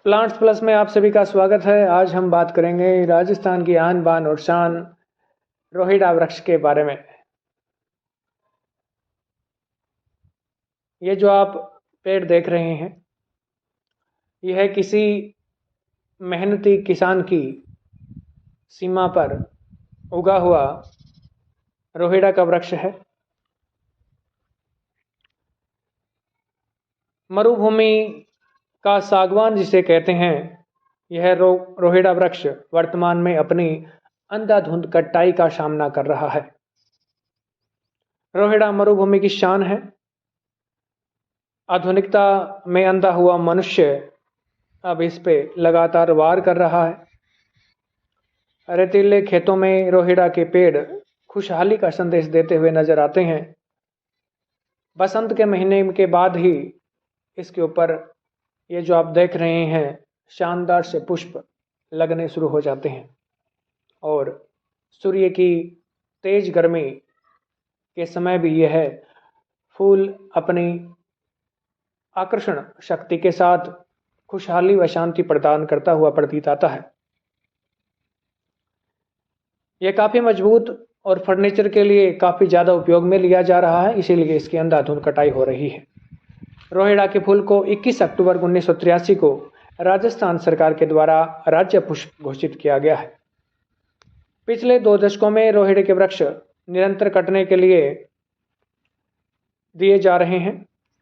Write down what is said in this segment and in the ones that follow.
Plants plus में आप सभी का स्वागत है। आज हम बात करेंगे राजस्थान की आन बान और शान रोहिड़ा वृक्ष के बारे में। ये जो आप पेड़ देख रहे हैं, यह है किसी मेहनती किसान की सीमा पर उगा हुआ रोहिड़ा का वृक्ष है। मरुभूमि का सागवान जिसे कहते हैं, यह रोहिड़ा वृक्ष वर्तमान में अपनी अंधाधुंध कटाई का सामना कर रहा है। रोहिड़ा मरुभूमि की शान है। आधुनिकता में अंधा हुआ मनुष्य अब इस पे लगातार वार कर रहा है। रेतीले खेतों में रोहिड़ा के पेड़ खुशहाली का संदेश देते हुए नजर आते हैं। बसंत के महीने के बाद ही इसके ऊपर ये जो आप देख रहे हैं शानदार से पुष्प लगने शुरू हो जाते हैं और सूर्य की तेज गर्मी के समय भी यह फूल अपनी आकर्षण शक्ति के साथ खुशहाली व शांति प्रदान करता हुआ प्रतीत आता है। यह काफ़ी मजबूत और फर्नीचर के लिए काफ़ी ज़्यादा उपयोग में लिया जा रहा है, इसीलिए इसकी अंधाधुंध कटाई हो रही है। रोहिड़ा के फूल को 21 अक्टूबर 1983 को राजस्थान सरकार के द्वारा राज्य पुष्प घोषित किया गया है। पिछले 2 दशकों में रोहिड़े के वृक्ष निरंतर कटने के लिए दिए जा रहे हैं।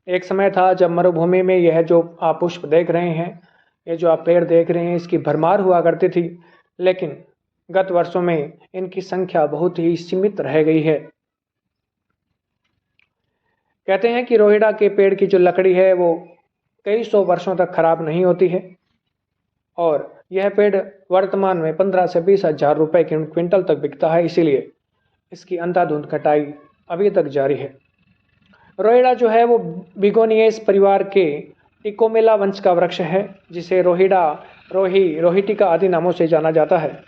एक समय था जब मरुभूमि में यह जो आप पुष्प देख रहे हैं, ये जो आप पेड़ देख रहे हैं, इसकी भरमार हुआ करती थी, लेकिन गत वर्षों में इनकी संख्या बहुत ही सीमित रह गई है। कहते हैं कि रोहिड़ा के पेड़ की जो लकड़ी है वो कई सौ वर्षों तक खराब नहीं होती है और यह पेड़ वर्तमान में 15 से 20 हजार रुपए के क्विंटल तक बिकता है, इसीलिए इसकी अंधाधुंध कटाई अभी तक जारी है। रोहिड़ा जो है वो बिगोनियस परिवार के टिकोमेला वंश का वृक्ष है, जिसे रोहिड़ा, रोहिटिका आदि नामों से जाना जाता है।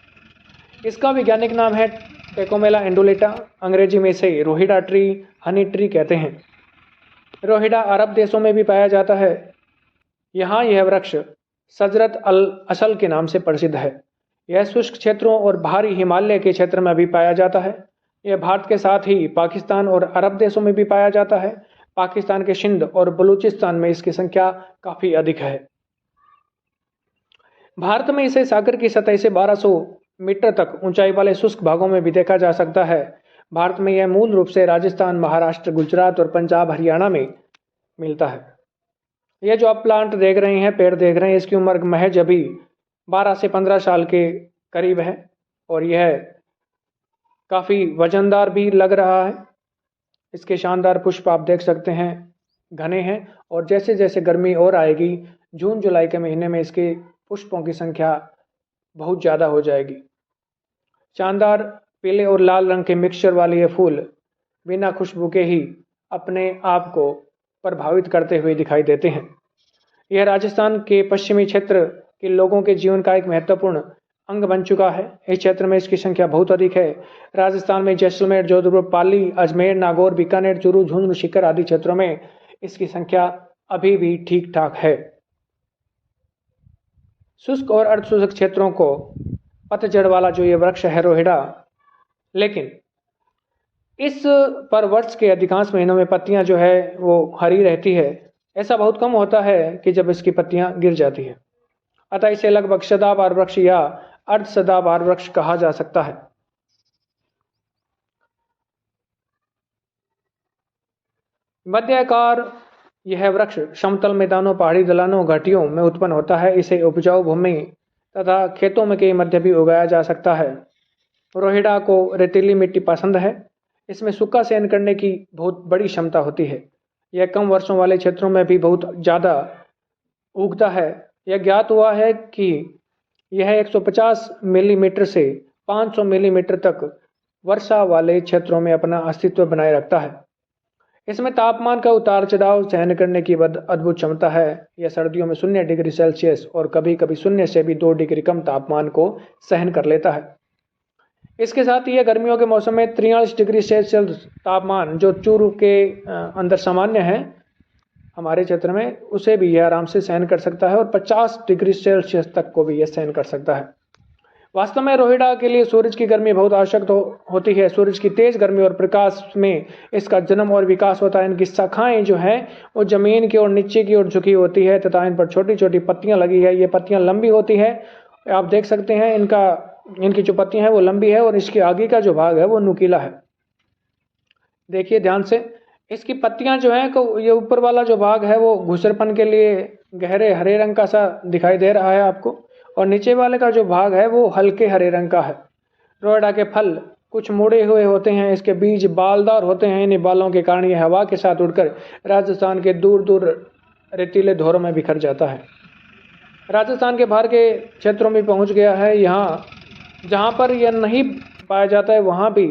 इसका वैज्ञानिक नाम है टेकोमेला एंडुलेटा। अंग्रेजी में इसे रोहिड़ा ट्री, हनी ट्री कहते हैं। रोहिड़ा अरब देशों में भी पाया जाता है। यहाँ यह वृक्ष सजरत अल असल के नाम से प्रसिद्ध है। यह शुष्क क्षेत्रों और भारी हिमालय के क्षेत्र में भी पाया जाता है। यह भारत के साथ ही पाकिस्तान और अरब देशों में भी पाया जाता है। पाकिस्तान के सिंध और बलूचिस्तान में इसकी संख्या काफ़ी अधिक है। भारत में इसे सागर की सतह से 1200 मीटर तक ऊंचाई वाले शुष्क भागों में भी देखा जा सकता है। भारत में यह मूल रूप से राजस्थान, महाराष्ट्र, गुजरात और पंजाब, हरियाणा में मिलता है। यह जो आप प्लांट देख रहे हैं, पेड़ देख रहे हैं, इसकी उम्र महज अभी 12 से 15 साल के करीब है और यह काफ़ी वजनदार भी लग रहा है। इसके शानदार पुष्प आप देख सकते हैं, घने हैं और जैसे जैसे गर्मी और आएगी, जून जुलाई के महीने में इसके पुष्पों की संख्या बहुत ज़्यादा हो जाएगी। शानदार पीले और लाल रंग के मिक्सचर वाले ये फूल बिना खुशबू के ही अपने आप को प्रभावित करते हुए दिखाई देते हैं। यह राजस्थान के पश्चिमी क्षेत्र के लोगों के जीवन का एक महत्वपूर्ण अंग बन चुका है। इस क्षेत्र में इसकी संख्या बहुत अधिक है। राजस्थान में जैसलमेर, जोधपुर, पाली, अजमेर, नागौर, बीकानेर, चूरू, झुंझुनू, सीकर आदि क्षेत्रों में इसकी संख्या अभी भी ठीक ठाक है। शुष्क और अर्धशुष्क क्षेत्रों को पतझड़ वाला जो ये वृक्ष है रोहिड़ा, लेकिन इस पर वर्ष के अधिकांश महीनों में पत्तियां जो है वो हरी रहती है। ऐसा बहुत कम होता है कि जब इसकी पत्तियां गिर जाती है। अतः इसे लगभग सदाबहार वृक्ष या अर्ध सदाबहार वृक्ष कहा जा सकता है। मध्याकार यह वृक्ष समतल मैदानों, पहाड़ी ढलानों, घाटियों में उत्पन्न होता है। इसे उपजाऊ भूमि तथा खेतों में के मध्य भी उगाया जा सकता है। रोहिड़ा को रेतीली मिट्टी पसंद है। इसमें सूखा सहन करने की बहुत बड़ी क्षमता होती है। यह कम वर्षों वाले क्षेत्रों में भी बहुत ज़्यादा उगता है। यह ज्ञात हुआ है कि यह 150 मिलीमीटर से 500 मिलीमीटर तक वर्षा वाले क्षेत्रों में अपना अस्तित्व बनाए रखता है। इसमें तापमान का उतार चढ़ाव सहन करने की अद्भुत क्षमता है। यह सर्दियों में 0 डिग्री सेल्सियस और कभी कभी 0 से भी 2 डिग्री कम तापमान को सहन कर लेता है। इसके साथ ही यह गर्मियों के मौसम में 43 डिग्री सेल्सियस तापमान, जो चूरू के अंदर सामान्य है, हमारे क्षेत्र में, उसे भी यह आराम से सहन कर सकता है और 50 डिग्री सेल्सियस तक को भी यह सहन कर सकता है। वास्तव में रोहिड़ा के लिए सूरज की गर्मी बहुत आवश्यक होती है। सूरज की तेज गर्मी और प्रकाश में इसका जन्म और विकास होता है। इनकी शाखाएं जो है वो जमीन की ओर नीचे की ओर झुकी होती है तथा इन पर छोटी छोटी पत्तियां लगी है। ये पत्तियां लंबी होती है, आप देख सकते हैं इनकी जो पत्तियां हैं वो लंबी है और इसके आगे का जो भाग है वो नुकीला है। देखिए ध्यान से, इसकी पत्तियां जो है ये ऊपर वाला जो भाग है वो घुसरपन के लिए गहरे हरे रंग का सा दिखाई दे रहा है आपको, और नीचे वाले का जो भाग है वो हल्के हरे रंग का है। रोएडा के फल कुछ मुड़े हुए होते हैं। इसके बीज बालदार होते हैं। इन बालों के कारण यह हवा के साथ उड़कर राजस्थान के दूर दूर रेतीले धोरों में बिखर जाता है। राजस्थान के बाहर के क्षेत्रों में पहुंच गया है। यहाँ जहाँ पर यह नहीं पाया जाता है वहाँ भी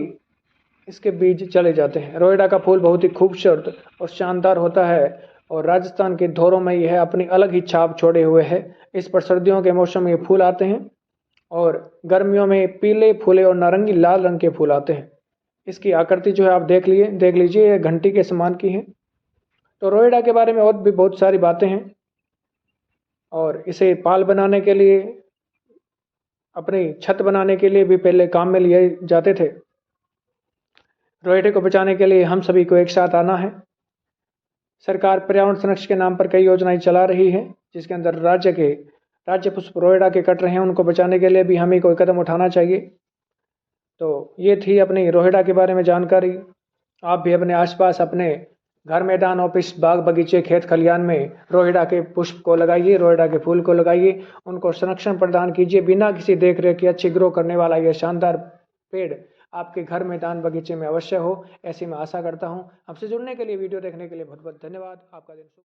इसके बीज चले जाते हैं। रोएडा का फूल बहुत ही खूबसूरत और शानदार होता है और राजस्थान के धोरों में यह अपनी अलग ही छाप छोड़े हुए है। इस पर सर्दियों के मौसम में फूल आते हैं और गर्मियों में पीले फूले और नारंगी लाल रंग के फूल आते हैं। इसकी आकृति जो है आप देख लीजिए, यह घंटी के समान की है। तो रोएडा के बारे में और भी बहुत सारी बातें हैं और इसे पाल बनाने के लिए, अपनी छत बनाने के लिए भी पहले काम में लिए जाते थे। रोएडे को बचाने के लिए हम सभी को एक साथ आना है। सरकार पर्यावरण संरक्षण के नाम पर कई योजनाएं चला रही है, जिसके अंदर राज्य पुष्प रोएडा के कट रहे हैं। उनको बचाने के लिए भी हमें कोई कदम उठाना चाहिए। तो ये थी अपनी रोएडा के बारे में जानकारी। आप भी अपने आसपास, अपने घर, मैदान, ऑफिस, बाग बगीचे, खेत खलियान में रोएडा के पुष्प को लगाइए, रोएडा के फूल को लगाइए, उनको संरक्षण प्रदान कीजिए। बिना किसी देख रेख के अच्छी ग्रो करने वाला यह शानदार पेड़ आपके घर, मैदान, बगीचे में अवश्य हो, ऐसी मैं आशा करता हूँ। हमसे जुड़ने के लिए, वीडियो देखने के लिए बहुत बहुत धन्यवाद। आपका दिन शुभ।